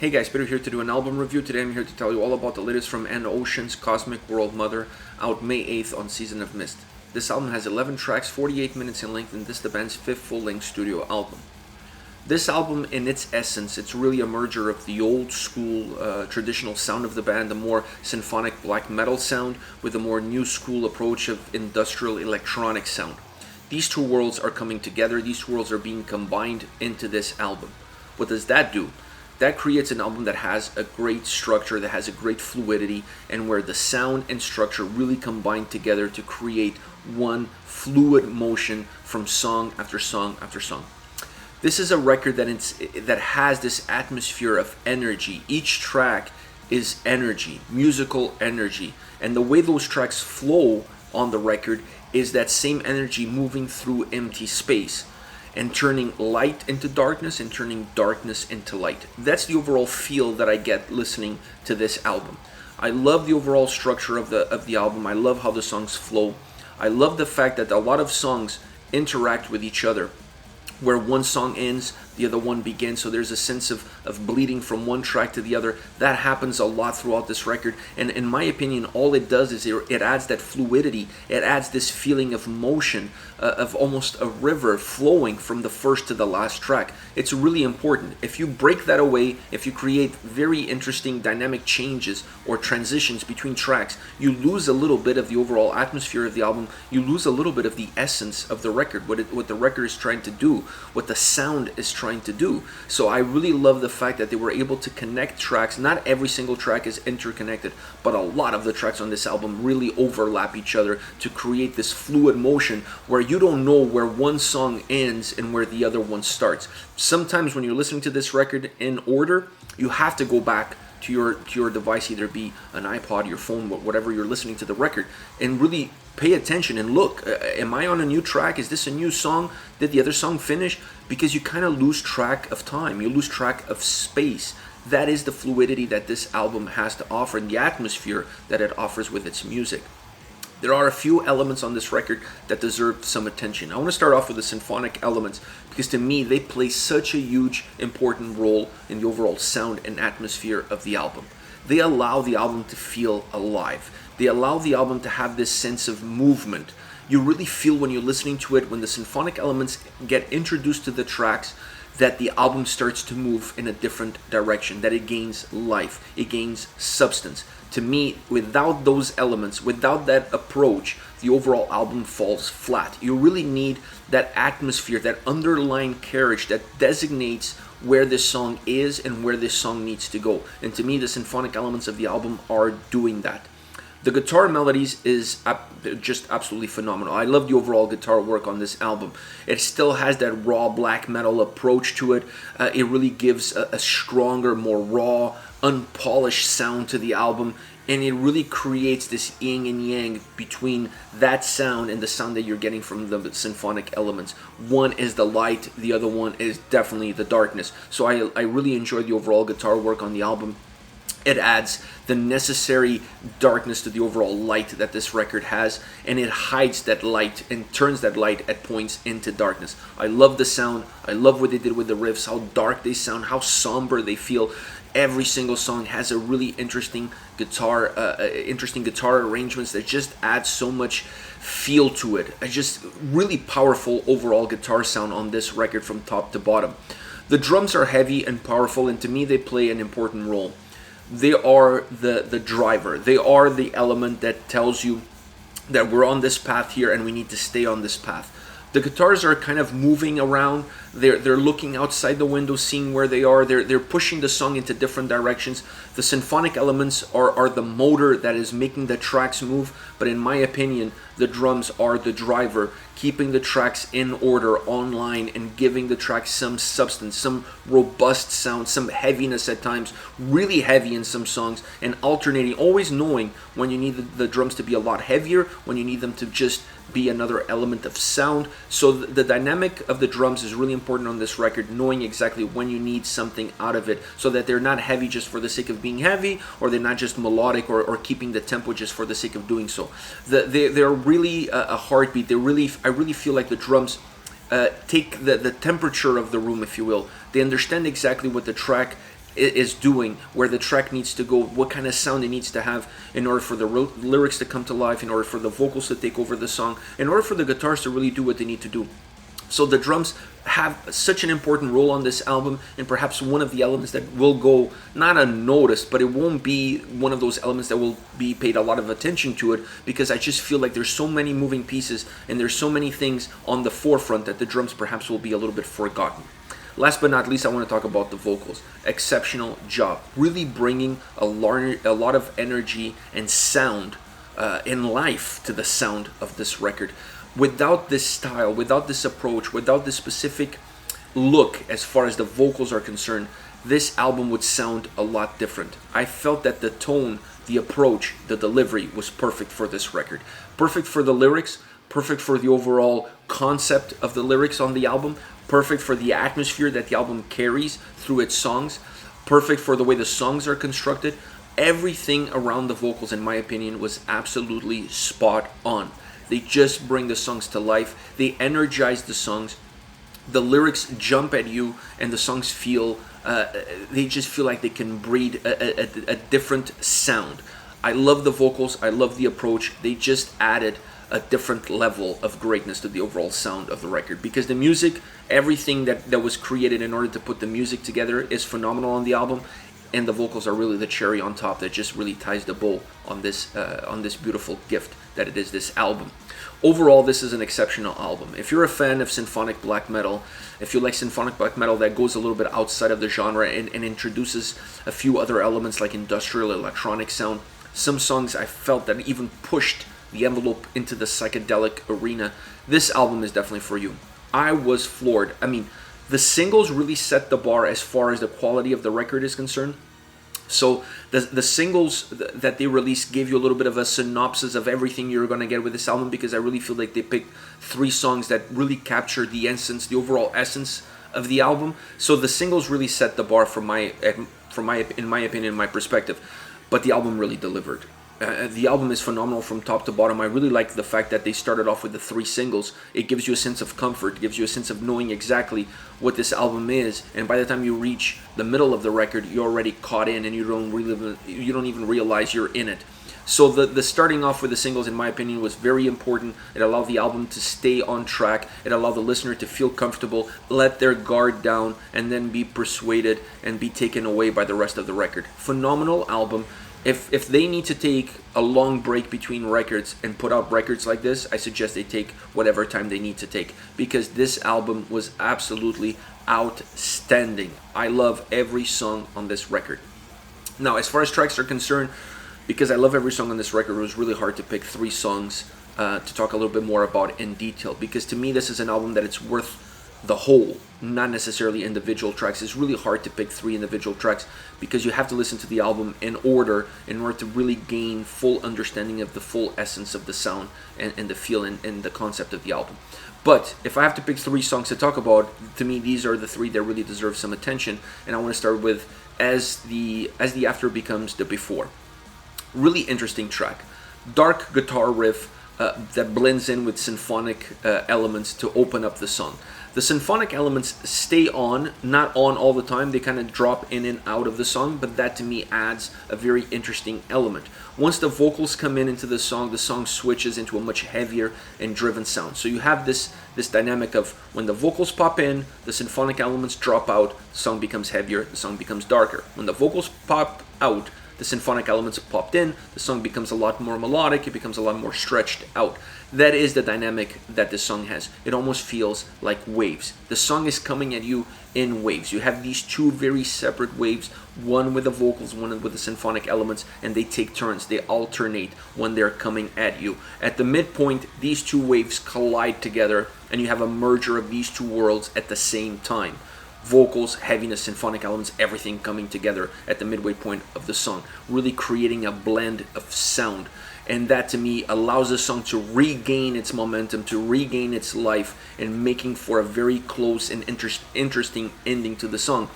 Hey guys, Peter here to do an album review. Today I'm here to tell you all about the latest from Anne Ocean's Cosmic World Mother, out May 8th on Season of Mist. This album has 11 tracks, 48 minutes in length, and this is the band's fifth full-length studio album. This album, in its essence, it's really a merger of the old school traditional sound of the band, the more symphonic black metal sound, with a more new school approach of industrial electronic sound. These two worlds are coming together, these two worlds are being combined into this album. What does that do? That creates an album that has a great structure, that has a great fluidity, and where the sound and structure really combine together to create one fluid motion from song after song after song. This is a record that has this atmosphere of energy. Each track is energy, musical energy, and the way those tracks flow on the record is that same energy moving through empty space and turning light into darkness and turning darkness into light. That's the overall feel that I get listening to this album. I love the overall structure of the album. I love how the songs flow. I love the fact that a lot of songs interact with each other, where one song ends, the other one begins, so there's a sense of bleeding from one track to the other. That happens a lot throughout this record, and in my opinion, all it does is it adds that fluidity, it adds this feeling of motion, of almost a river flowing from the first to the last track. It's really important. If you break that away, if you create very interesting dynamic changes or transitions between tracks, you lose a little bit of the overall atmosphere of the album, you lose a little bit of the essence of the record, what the record is trying to do, what the sound is trying to do. So I really love the fact that they were able to connect tracks. Not every single track is interconnected, but a lot of the tracks on this album really overlap each other to create this fluid motion where you don't know where one song ends and where the other one starts. Sometimes when you're listening to this record in order, you have to go back to your device, either be an iPod, your phone, whatever you're listening to the record, and really pay attention and look, am I on a new track? Is this a new song? Did the other song finish? Because you kind of lose track of time, you lose track of space. That is the fluidity that this album has to offer, and the atmosphere that it offers with its music. There are a few elements on this record that deserve some attention. I want to start off with the symphonic elements because to me they play such a huge, important role in the overall sound and atmosphere of the album. They allow the album to feel alive. They allow the album to have this sense of movement. You really feel when you're listening to it, when the symphonic elements get introduced to the tracks, that the album starts to move in a different direction, that it gains life, it gains substance. To me, without those elements, without that approach, the overall album falls flat. You really need that atmosphere, that underlying carriage that designates where this song is and where this song needs to go. And to me, the symphonic elements of the album are doing that. The guitar melodies is just absolutely phenomenal. I love the overall guitar work on this album. It still has that raw black metal approach to it. It really gives a stronger, more raw, unpolished sound to the album, and it really creates this yin and yang between that sound and the sound that you're getting from the symphonic elements. One is the light, the other one is definitely the darkness. So I really enjoy the overall guitar work on the album. It adds the necessary darkness to the overall light that this record has, and it hides that light and turns that light at points into darkness. I love the sound. I love what they did with the riffs, how dark they sound, how somber they feel. Every single song has a really interesting guitar arrangements that just add so much feel to it. A just really powerful overall guitar sound on this record from top to bottom. The drums are heavy and powerful, and to me they play an important role. They are the driver. They are the element that tells you that we're on this path here and we need to stay on this path. The guitars are kind of moving around. They're looking outside the window, seeing where they are. They're pushing the song into different directions. The symphonic elements are the motor that is making the tracks move. But in my opinion, the drums are the driver, keeping the tracks in order online and giving the tracks some substance, some robust sound, some heaviness at times, really heavy in some songs, and alternating, always knowing when you need the drums to be a lot heavier, when you need them to just be another element of sound. So the dynamic of the drums is really important on this record, knowing exactly when you need something out of it so that they're not heavy just for the sake of being heavy, or they're not just melodic or keeping the tempo just for the sake of doing so. They're really a heartbeat. I really feel like the drums take the temperature of the room, if you will. They understand exactly what the track is doing, where the track needs to go, what kind of sound it needs to have in order for the lyrics to come to life, in order for the vocals to take over the song, in order for the guitars to really do what they need to do. So the drums have such an important role on this album, and perhaps one of the elements that will go not unnoticed, but it won't be one of those elements that will be paid a lot of attention to it, because I just feel like there's so many moving pieces and there's so many things on the forefront that the drums perhaps will be a little bit forgotten. Last but not least, I want to talk about the vocals. Exceptional job. Really bringing a lot of energy and sound and life to the sound of this record. Without this style, without this approach, without this specific look as far as the vocals are concerned, this album would sound a lot different. I felt that the tone, the approach, the delivery was perfect for this record. Perfect for the lyrics, perfect for the overall concept of the lyrics on the album, perfect for the atmosphere that the album carries through its songs, perfect for the way the songs are constructed. Everything around the vocals, in my opinion, was absolutely spot on. They just bring the songs to life. They energize the songs. The lyrics jump at you, and the songs feel, they just feel like they can breed a different sound. I love the vocals. I love the approach. They just added a different level of greatness to the overall sound of the record, because the music, everything that was created in order to put the music together is phenomenal on the album, and the vocals are really the cherry on top that just really ties the bow on this beautiful gift that it is, this album. Overall, this is an exceptional album. If you're a fan of symphonic black metal, if you like symphonic black metal that goes a little bit outside of the genre and introduces a few other elements like industrial electronic sound, some songs I felt that even pushed the envelope into the psychedelic arena, this album is definitely for you. I was floored. I mean, the singles really set the bar as far as the quality of the record is concerned. So the singles that they released gave you a little bit of a synopsis of everything you're going to get with this album, because I really feel like they picked 3 songs that really captured the essence, the overall essence of the album. So the singles really set the bar in my opinion, my perspective. But the album really delivered. The album is phenomenal from top to bottom. I really like the fact that they started off with the 3 singles. It gives you a sense of comfort, gives you a sense of knowing exactly what this album is, and by the time you reach the middle of the record, you're already caught in, and you don't even realize you're in it. So the starting off with the singles, in my opinion, was very important. It allowed the album to stay on track. It allowed the listener to feel comfortable, let their guard down, and then be persuaded and be taken away by the rest of the record. Phenomenal album. If they need to take a long break between records and put out records like this, I suggest they take whatever time they need to take, because this album was absolutely outstanding. I love every song on this record. Now, as far as tracks are concerned, because I love every song on this record, it was really hard to pick 3 songs to talk a little bit more about in detail, because to me this is an album that it's worth the whole, not necessarily individual tracks. It's really hard to pick 3 individual tracks, because you have to listen to the album in order to really gain full understanding of the full essence of the sound and the feel and the concept of the album. But if I have to pick 3 songs to talk about, to me these are the 3 that really deserve some attention, and I want to start with As the After Becomes the Before. Really interesting track. Dark guitar riff that blends in with symphonic elements to open up the song. The symphonic elements stay on, not on all the time. They kind of drop in and out of the song, but that to me adds a very interesting element. Once the vocals come into the song switches into a much heavier and driven sound. So you have this dynamic of when the vocals pop in, the symphonic elements drop out, the song becomes heavier, the song becomes darker. When the vocals pop out, the symphonic elements popped in, the song becomes a lot more melodic, it becomes a lot more stretched out. That is the dynamic that this song has. It almost feels like waves. The song is coming at you in waves. You have these 2 very separate waves, one with the vocals, one with the symphonic elements, and they take turns. They alternate when they're coming at you. At the midpoint, these 2 waves collide together, and you have a merger of these 2 worlds at the same time. Vocals, heaviness, symphonic elements, everything coming together at the midway point of the song, really creating a blend of sound. And that to me allows the song to regain its momentum, to regain its life, and making for a very close and interesting ending to the song.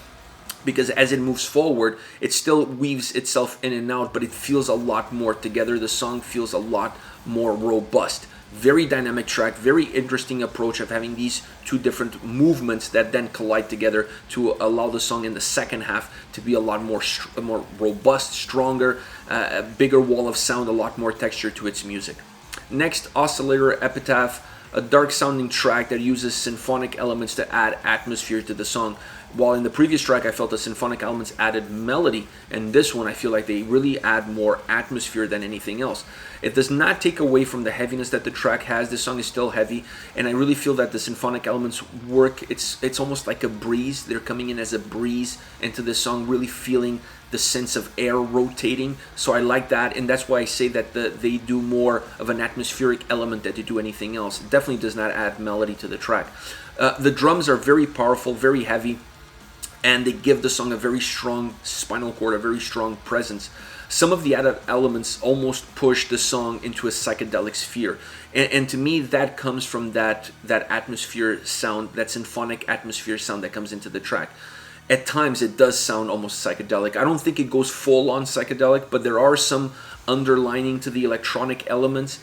Because as it moves forward, it still weaves itself in and out, but it feels a lot more together. The song feels a lot more robust. Very dynamic track, very interesting approach of having these two different movements that then collide together to allow the song in the second half to be a lot more robust, stronger, a bigger wall of sound, a lot more texture to its music. Next, Oscillator Epitaph, a dark sounding track that uses symphonic elements to add atmosphere to the song. While in the previous track I felt the symphonic elements added melody, and this one I feel like they really add more atmosphere than anything else. It does not take away from the heaviness that the track has. This song is still heavy, and I really feel that the symphonic elements work. It's almost like a breeze. They're coming in as a breeze into this song, really feeling the sense of air rotating. So I like that, and that's why I say that they do more of an atmospheric element than they do anything else. It definitely does not add melody to the track. The drums are very powerful, very heavy, and they give the song a very strong spinal cord, a very strong presence. Some of the added elements almost push the song into a psychedelic sphere. And to me, that comes from that atmosphere sound, that symphonic atmosphere sound that comes into the track. At times, it does sound almost psychedelic. I don't think it goes full on psychedelic, but there are some underlining to the electronic elements,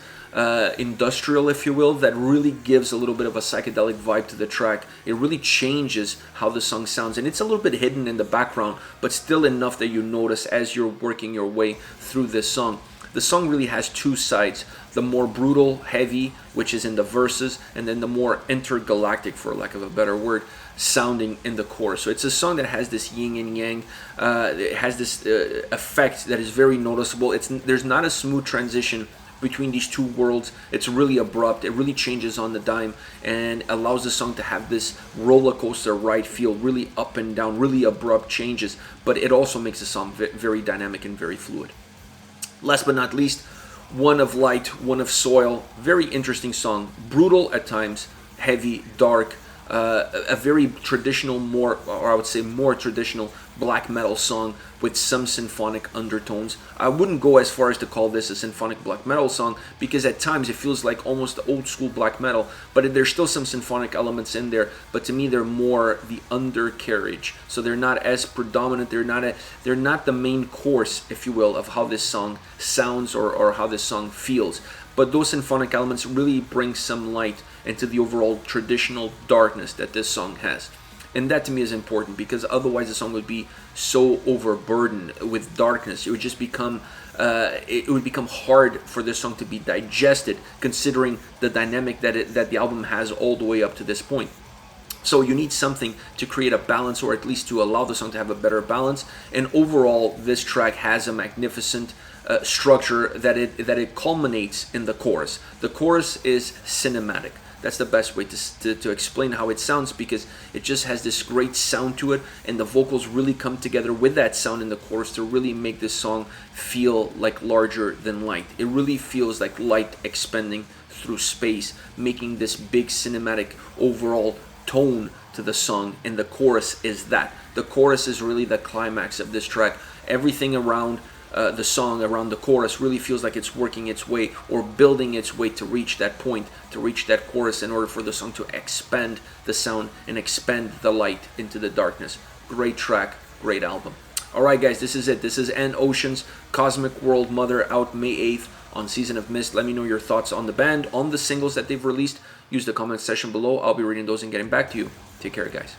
industrial, if you will, that really gives a little bit of a psychedelic vibe to the track. It really changes how the song sounds, and it's a little bit hidden in the background, but still enough that you notice as you're working your way through this song. The song really has two sides: the more brutal, heavy, which is in the verses, and then the more intergalactic, for lack of a better word, sounding in the chorus. So it's a song that has this yin and yang. It has this effect that is very noticeable. There's not a smooth transition between these two worlds. It's really abrupt. It really changes on the dime and allows the song to have this roller coaster ride feel, really up and down, really abrupt changes, but it also makes the song very dynamic and very fluid. Last but not least, One of Light, One of Soil. Very interesting song. Brutal at times, heavy, dark, a very traditional, or I would say more traditional black metal song with some symphonic undertones. I wouldn't go as far as to call this a symphonic black metal song, because at times it feels like almost old school black metal, but there's still some symphonic elements in there, but to me they're more the undercarriage, so they're not as predominant. They're not the main course, if you will, of how this song sounds or how this song feels. But those symphonic elements really bring some light into the overall traditional darkness that this song has. And that to me is important, because otherwise the song would be so overburdened with darkness. It would just become hard for this song to be digested, considering the dynamic that the album has all the way up to this point. So you need something to create a balance, or at least to allow the song to have a better balance. And overall, this track has a magnificent structure that it culminates in the chorus. The chorus is cinematic. That's the best way to explain how it sounds, because it just has this great sound to it, and the vocals really come together with that sound in the chorus to really make this song feel like larger than light. It really feels like light expanding through space, making this big cinematic overall tone to the song, and the chorus is that. The chorus is really the climax of this track. Everything around the song, around the chorus, really feels like it's working its way or building its way to reach that point, to reach that chorus, in order for the song to expand the sound and expand the light into the darkness. Great track, great album. Alright guys, this is it. This is End Ocean's Cosmic World Mother, out May 8th on Season of Mist. Let me know your thoughts on the band, on the singles that they've released. Use the comment section below. I'll be reading those and getting back to you. Take care, guys.